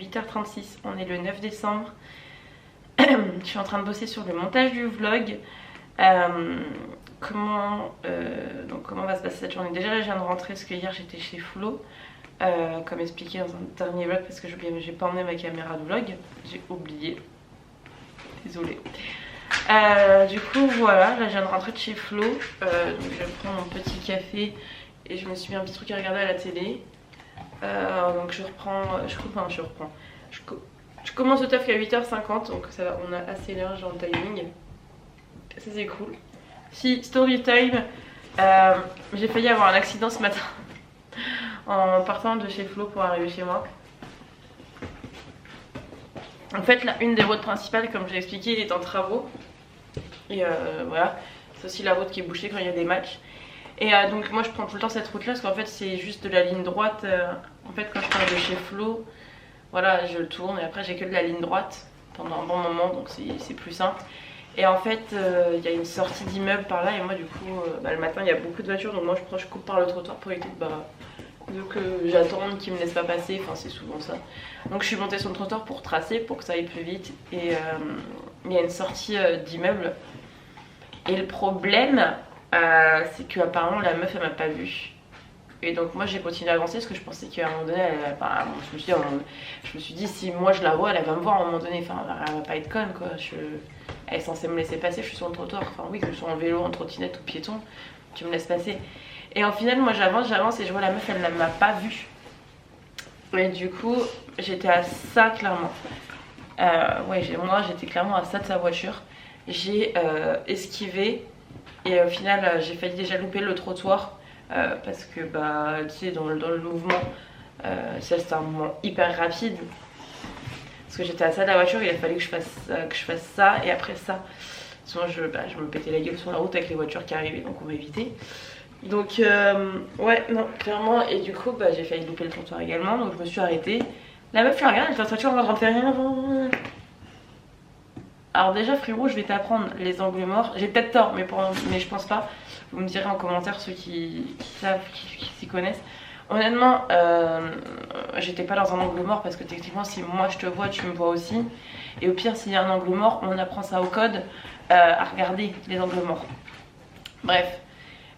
8h36, on est le 9 décembre. Je suis en train de bosser sur le montage du vlog. Comment va se passer cette journée? Déjà là je viens de rentrer parce que hier j'étais chez Flo, comme expliqué dans un dernier vlog, parce que j'ai pas emmené ma caméra de vlog, j'ai oublié, désolée. Du coup voilà, là je viens de rentrer de chez Flo, donc je vais prendre mon petit café et je me suis mis un petit truc à regarder à la télé. Donc je commence le taf à 8h50, donc ça va, on a assez large dans le timing, ça c'est cool. Si, story time, j'ai failli avoir un accident ce matin en partant de chez Flo pour arriver chez moi. En fait là, une des routes principales, comme j'ai expliqué, il est en travaux. Et voilà, c'est aussi la route qui est bouchée quand il y a des matchs. Et donc moi je prends tout le temps cette route là parce qu'en fait c'est juste de la ligne droite. En fait quand je pars de chez Flo, voilà, je tourne et après j'ai que de la ligne droite pendant un bon moment, donc c'est plus simple. Et en fait il y a une sortie d'immeuble par là et moi du coup le matin il y a beaucoup de voitures, donc moi je coupe par le trottoir pour éviter que j'attende qu'ils me laissent pas passer, enfin c'est souvent ça. Donc je suis montée sur le trottoir pour tracer, pour que ça aille plus vite. Et il y a une sortie d'immeuble. Et le problème c'est que apparemment la meuf elle m'a pas vue. Et donc moi j'ai continué à avancer parce que je pensais qu'à un moment donné je me suis dit si moi je la vois elle va me voir à un moment donné, enfin elle va pas être conne quoi. Elle est censée me laisser passer, je suis sur le trottoir, enfin oui, que je sois en vélo, en trottinette ou piéton, tu me laisses passer. Et en final moi j'avance et je vois la meuf, elle ne m'a pas vue. Et du coup j'étais à ça clairement. Moi j'étais clairement à ça de sa voiture. J'ai esquivé et au final j'ai failli déjà louper le trottoir parce que tu sais dans le mouvement ça c'était un moment hyper rapide. Parce que j'étais à ça de la voiture, il a fallu que je fasse ça et après ça. Sinon je me pétais la gueule sur la route avec les voitures qui arrivaient, donc on va éviter. Donc ouais, non, clairement. Et du coup j'ai failli louper le trottoir également, donc je me suis arrêtée. La meuf je la regarde, elle fait attention, on va en faire rien avant. Alors déjà frérot, je vais t'apprendre les angles morts. J'ai peut-être tort, mais je pense pas. Vous me direz en commentaire ceux qui savent, qui s'y connaissent. Honnêtement, j'étais pas dans un angle mort parce que techniquement si moi je te vois, tu me vois aussi. Et au pire s'il y a un angle mort, on apprend ça au code à regarder les angles morts. Bref.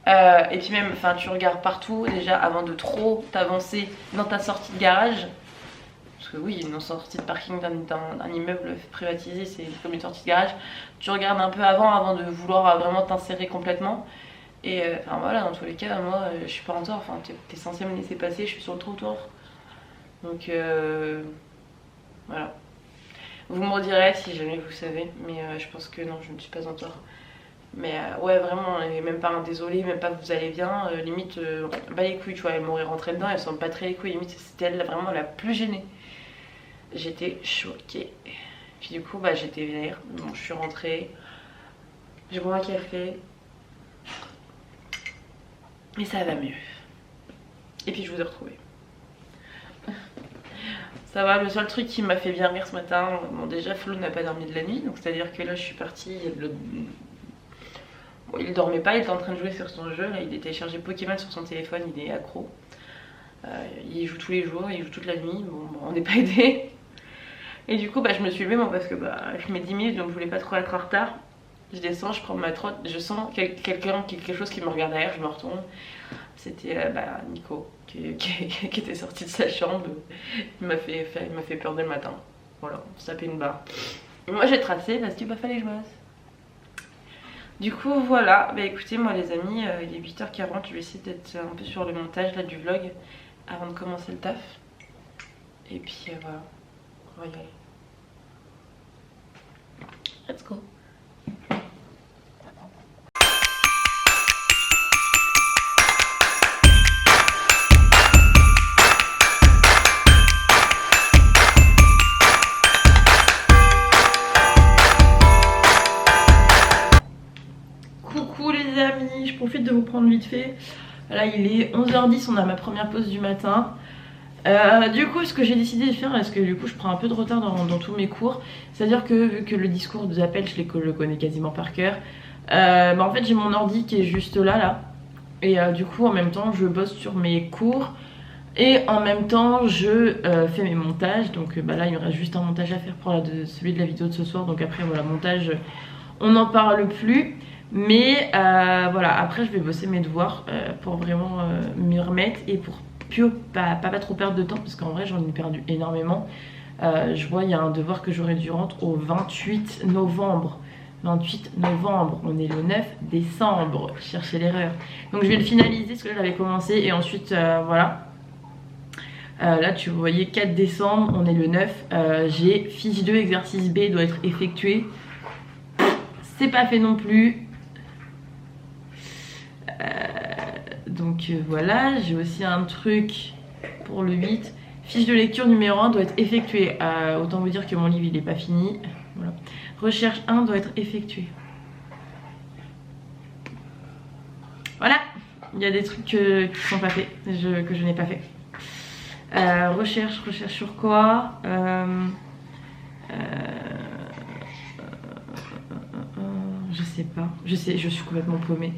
Et puis même, tu regardes partout déjà avant de trop t'avancer dans ta sortie de garage. Parce que oui, une sortie de parking d'un immeuble privatisé, c'est comme une sortie de garage. Tu regardes un peu avant de vouloir vraiment t'insérer complètement. Et voilà, dans tous les cas, moi je suis pas en tort, t'es censé me laisser passer, je suis sur le trottoir. Donc voilà. Vous me redirez si jamais vous savez, mais je pense que non, je ne suis pas en tort. Mais ouais, vraiment, et même pas un désolé, même pas que vous allez bien, limite, bah les couilles, tu vois, elle m'aurait rentré dedans, elle me semble pas très les couilles, limite c'était elle vraiment la plus gênée. J'étais choquée. Puis du coup, j'étais vénère, bon, je suis rentrée, je bois un café. Et ça va mieux. Et puis je vous ai retrouvée. Ça va, le seul truc qui m'a fait bien rire ce matin, bon déjà Flo n'a pas dormi de la nuit, donc c'est à dire que là je suis partie, bon, il dormait pas, il était en train de jouer sur son jeu, là il a téléchargé Pokémon sur son téléphone, il est accro. Il joue tous les jours, il joue toute la nuit, bon on n'est pas aidé. Et du coup je me suis levée moi parce que je mets 10 minutes donc je voulais pas trop être en retard. Je descends, je prends ma trotte, je sens quelque chose qui me regarde derrière, je me retourne. C'était Nico qui était sorti de sa chambre. Il m'a fait peur dès le matin. Voilà, on se tapait une barre. Et moi j'ai tracé parce qu'il fallait que je bosse. Du coup voilà, écoutez moi les amis, il est 8h40, je vais essayer d'être un peu sur le montage là du vlog avant de commencer le taf. Et puis voilà, on va y aller. Let's go. Je profite de vous prendre vite fait. Là il est 11h10, on a ma première pause du matin. Du coup ce que j'ai décidé de faire, parce que du coup je prends un peu de retard dans tous mes cours, c'est à dire que vu que le discours des appels je le connais quasiment par cœur, en fait j'ai mon ordi qui est juste là et du coup en même temps je bosse sur mes cours Et en même temps je fais mes montages. Donc là il me reste juste un montage à faire pour celui de la vidéo de ce soir. Donc après voilà, montage on n'en parle plus. Mais voilà, après je vais bosser mes devoirs pour vraiment m'y remettre. Et pour pas trop perdre de temps, parce qu'en vrai j'en ai perdu énormément. Je vois il y a un devoir que j'aurai dû rendre au 28 novembre. 28 novembre, on est le 9 décembre, cherchez l'erreur. Donc je vais le finaliser parce que là j'avais commencé et ensuite voilà. Là tu voyais 4 décembre, on est le 9. J'ai fiche 2 exercice B doit être effectué. C'est pas fait non plus. Donc voilà, j'ai aussi un truc pour le 8. Fiche de lecture numéro 1 doit être effectuée. Autant vous dire que mon livre il est pas fini. Voilà. Recherche 1 doit être effectuée. Voilà, il y a des trucs qui sont pas faits, que je n'ai pas fait. Recherche sur quoi je sais pas, je suis complètement paumée.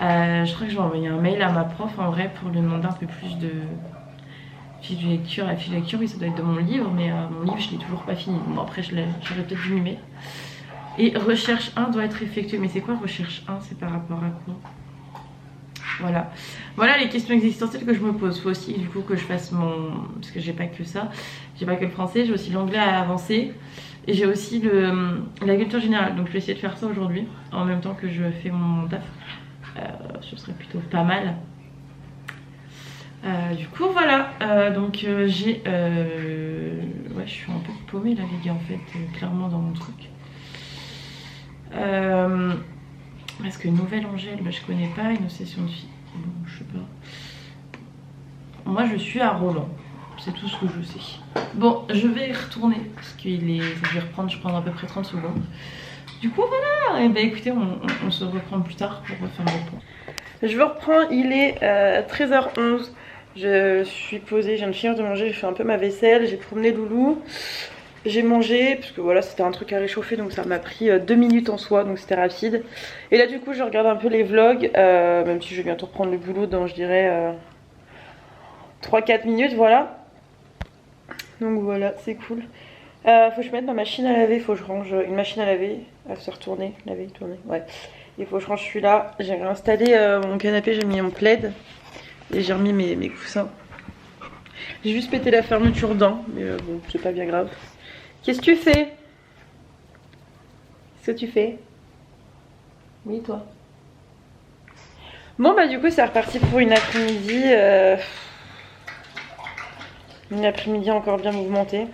Je crois que je vais envoyer un mail à ma prof en vrai pour lui demander un peu plus de fiche de lecture. La fiche de lecture, oui, ça doit être de mon livre, mais mon livre, je l'ai toujours pas fini. Bon, après, j'aurais peut-être dû m'y mettre. Et recherche 1 doit être effectuée. Mais c'est quoi recherche 1? C'est par rapport à quoi? Voilà. Voilà les questions existentielles que je me pose. Faut aussi du coup que je fasse mon... Parce que j'ai pas que ça. J'ai pas que le français, j'ai aussi l'anglais à avancer. Et j'ai aussi la culture générale. Donc je vais essayer de faire ça aujourd'hui, en même temps que je fais mon taf. Ce serait plutôt pas mal. Du coup voilà, donc j'ai... ouais, je suis un peu paumée là les gars en fait, clairement dans mon truc. Parce que Nouvelle Angèle, bah, je connais pas, une session de filles. Bon, je sais pas. Moi je suis à Roland, c'est tout ce que je sais. Bon, je vais y retourner parce qu'il est... je vais reprendre, je prends à peu près 30 secondes. Du coup voilà, et bah écoutez, on se reprend plus tard pour refaire le point. Je vous reprends, il est 13h11. Je suis posée, je viens de finir de manger, j'ai fait un peu ma vaisselle, j'ai promené Loulou. J'ai mangé, parce que voilà, c'était un truc à réchauffer, donc ça m'a pris 2 minutes en soi, donc c'était rapide. Et là du coup je regarde un peu les vlogs, même si je vais bientôt reprendre le boulot dans je dirais 3-4 minutes, voilà. Donc voilà, c'est cool. Faut que je mette ma machine à laver, faut que je range une machine à laver, à se retourner, laver, tourner, ouais. Il faut que je range celui-là, j'ai réinstallé mon canapé, j'ai mis mon plaid. Et j'ai remis mes coussins. J'ai juste pété la fermeture d'un, mais bon, c'est pas bien grave. Qu'est-ce que tu fais? Qu'est-ce que tu fais? Oui, toi. Bon, bah du coup, c'est reparti pour une après-midi. Une après-midi encore bien mouvementée.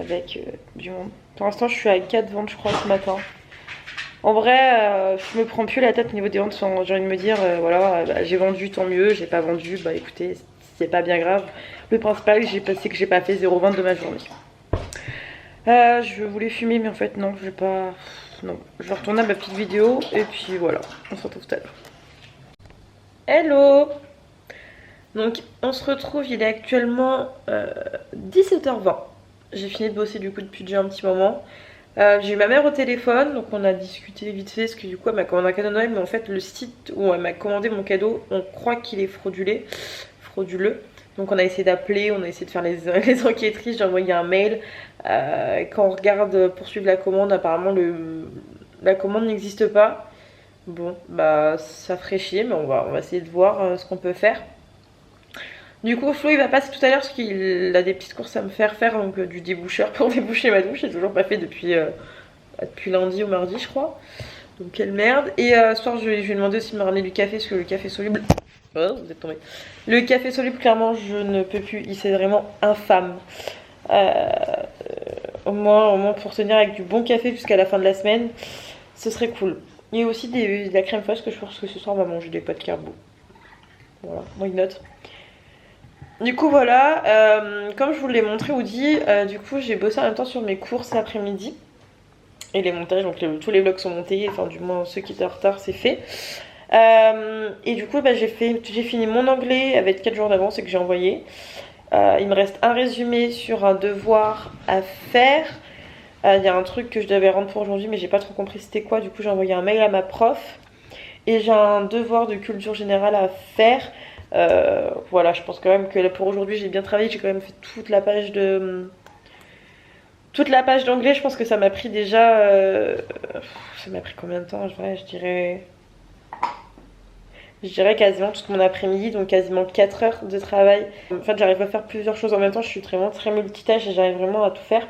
Avec du monde. Pour l'instant, je suis à 4 ventes, je crois, ce matin. En vrai, je me prends plus la tête au niveau des ventes. J'ai envie de me dire, voilà, bah, j'ai vendu, tant mieux. J'ai pas vendu, bah écoutez, c'est pas bien grave. Le principal, c'est que j'ai pas fait 0 vente de ma journée. Je voulais fumer, mais en fait, non, je vais pas. Non, je vais retourner à ma petite vidéo. Et puis voilà, on se retrouve tout à l'heure. Hello! Donc, on se retrouve, il est actuellement 17h20. J'ai fini de bosser du coup depuis déjà un petit moment. J'ai eu ma mère au téléphone, donc on a discuté vite fait, parce que du coup elle m'a commandé un cadeau de Noël, mais en fait le site où elle m'a commandé mon cadeau, on croit qu'il est frauduleux. Donc on a essayé d'appeler, on a essayé de faire les enquêtrices, j'ai envoyé un mail. Quand on regarde poursuivre la commande, apparemment la commande n'existe pas. Bon, bah ça ferait chier, mais on va essayer de voir ce qu'on peut faire. Du coup Flo il va passer tout à l'heure parce qu'il a des petites courses à me faire donc du déboucheur pour déboucher ma douche. J'ai toujours pas fait depuis lundi ou mardi je crois. Donc quelle merde. Et ce soir je lui ai demandé aussi de me ramener du café parce que le café soluble... Oh vous êtes tombé. Le café soluble clairement je ne peux plus, c'est vraiment infâme. Au moins pour tenir avec du bon café jusqu'à la fin de la semaine, ce serait cool. Et aussi de la crème fraîche que je pense que ce soir on va manger des pâtes carbo. Voilà, why not. Du coup voilà, comme je vous l'ai montré ou dit, du coup j'ai bossé en même temps sur mes courses l'après-midi. Et les montages, donc tous les vlogs sont montés, enfin du moins ceux qui étaient en retard c'est fait. Et du coup bah, j'ai fini mon anglais avec 4 jours d'avance et que j'ai envoyé. Il me reste un résumé sur un devoir à faire. Il y a un truc que je devais rendre pour aujourd'hui mais j'ai pas trop compris c'était quoi. Du coup j'ai envoyé un mail à ma prof. Et j'ai un devoir de culture générale à faire. Voilà, je pense quand même que pour aujourd'hui j'ai bien travaillé, j'ai quand même fait toute la page de... Toute la page d'anglais, je pense que ça m'a pris déjà... Ça m'a pris combien de temps? Je dirais quasiment tout mon après-midi, donc quasiment 4 heures de travail. En fait, j'arrive à faire plusieurs choses en même temps, je suis vraiment très multitâche et j'arrive vraiment à tout faire.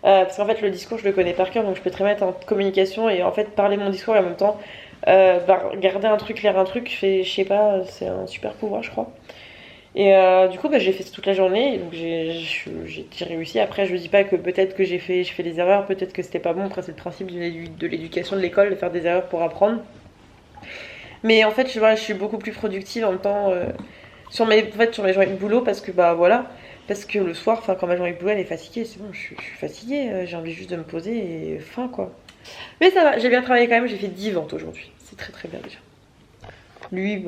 Parce qu'en fait, le discours, je le connais par cœur, donc je peux très mettre en communication et en fait parler mon discours et en même temps regarder un truc, lire un truc, je sais pas, c'est un super pouvoir, je crois. Et du coup, j'ai fait ça toute la journée, et donc j'ai réussi. Après, je dis pas que peut-être que j'ai fait des erreurs, peut-être que c'était pas bon. Après, c'est le principe de l'éducation de l'école, de faire des erreurs pour apprendre. Mais en fait, je suis beaucoup plus productive en même temps sur mes journées de boulot parce que voilà. Parce que le soir, quand ma journée de boulot elle est fatiguée, c'est bon, je suis fatiguée, j'ai envie juste de me poser et fin quoi. Mais ça va, j'ai bien travaillé quand même, j'ai fait 10 ventes aujourd'hui. C'est très très bien déjà. Lui,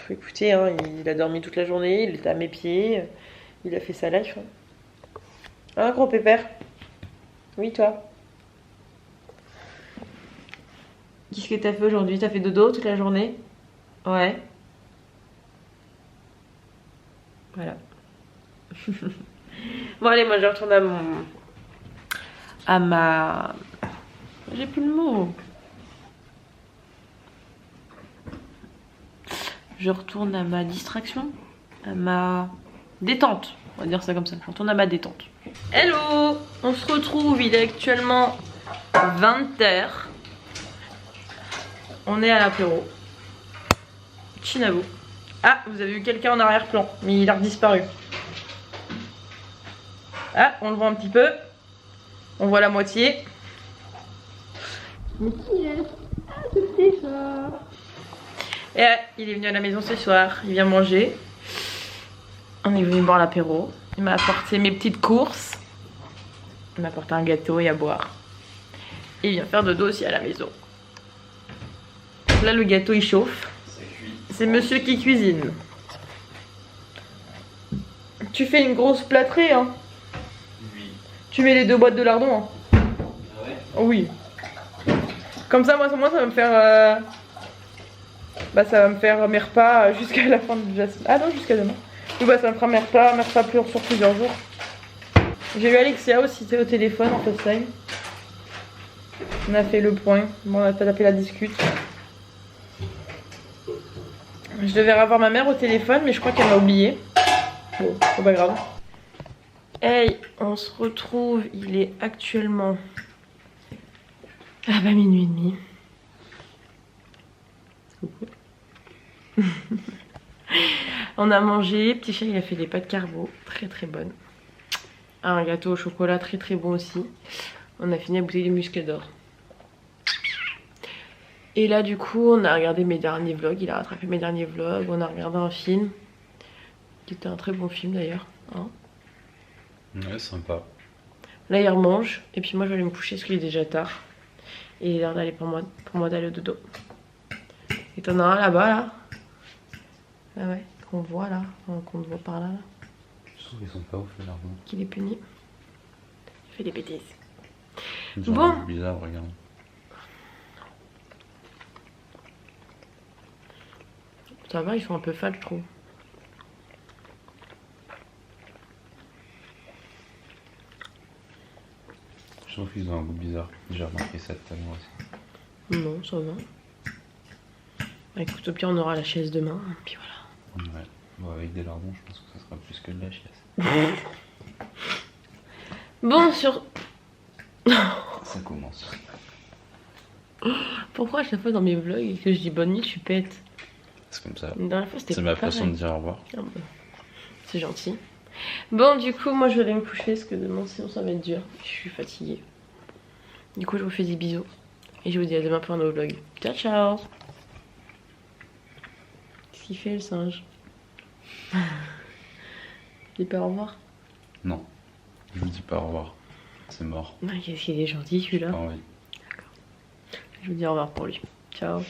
écoutez, hein, il a dormi toute la journée, il était à mes pieds, il a fait sa life. Hein, gros pépère? Oui, toi? Qu'est-ce que t'as fait aujourd'hui? T'as fait dodo toute la journée? Ouais. Voilà. Bon, allez, moi je retourne à ma... J'ai plus le mot. Je retourne à ma distraction, à ma détente, on va dire ça comme ça. Je retourne à ma détente. Hello, on se retrouve, il est actuellement 20h. On est à l'apéro. Chinabou. Ah, vous avez vu quelqu'un en arrière-plan, mais il a redisparu. Ah, on le voit un petit peu. On voit la moitié. Mais qui est? Ah, c'est ça. Et il est venu à la maison ce soir, il vient manger. On est venu boire l'apéro. Il m'a apporté mes petites courses. Il m'a apporté un gâteau et à boire. Et il vient faire dodo aussi à la maison. Là le gâteau il chauffe. C'est monsieur qui cuisine. Tu fais une grosse plâtrée hein? Oui. Tu mets les 2 boîtes de lardons hein? Ah ouais? Oui. Comme ça moi ça va me faire... ça va me faire mes repas jusqu'à la fin de la semaine. Ah non, jusqu'à demain. Donc ça me fera mes repas sur plusieurs jours. J'ai eu Alexia aussi au téléphone en FaceTime. On a fait le point. Bon, on a tapé la discute. Je devais avoir ma mère au téléphone, mais je crois qu'elle m'a oublié. Bon, c'est pas grave. Hey, on se retrouve. Il est actuellement... minuit et demi. On a mangé, petit chat il a fait des pâtes carbo, très très bonnes. Un gâteau au chocolat très très bon aussi. On a fini la bouteille de muscador. Et là du coup on a regardé mes derniers vlogs, il a rattrapé mes derniers vlogs, on a regardé un film. Qui était un très bon film d'ailleurs. Hein, ouais, sympa. là il remange, et puis moi je vais aller me coucher parce qu'il est déjà tard. Et il est d'aller pour moi d'aller au dodo. Et t'en as un là-bas là. Ah ouais, qu'on voit là, qu'on voit par là. Je trouve qu'ils sont pas ouf les lardons. Qu'il est puni. Il fait des bêtises. Ils ont bon. un bizarre, regarde. Ça va, ils sont un peu fades, je trouve. Je trouve qu'ils ont un goût bizarre. J'ai remarqué ça tout à l'heure aussi. Non, ça va. Bah, écoute, au pire, on aura la chaise demain, puis voilà. Ouais. Bon, avec des lardons, je pense que ça sera plus que de la chiasse. Bon, sur... Ça commence. Pourquoi à chaque fois dans mes vlogs que je dis bonne nuit, je suis pète? C'est comme ça. La dernière fois, c'était C'est ma pareil. façon de dire au revoir. Ah bon. C'est gentil. Bon, du coup, moi, je vais aller me coucher parce que demain, sinon, ça va être dur. Je suis fatiguée. Du coup, je vous fais des bisous. Et je vous dis à demain pour un nouveau vlog. Ciao, ciao. Qu'est-ce qu'il fait, le singe? Il dit pas au revoir? Non. Je vous dis pas au revoir. C'est mort. Qu'est-ce qu'il est gentil, celui-là. Pas envie. Je vous dis au revoir pour lui. Ciao.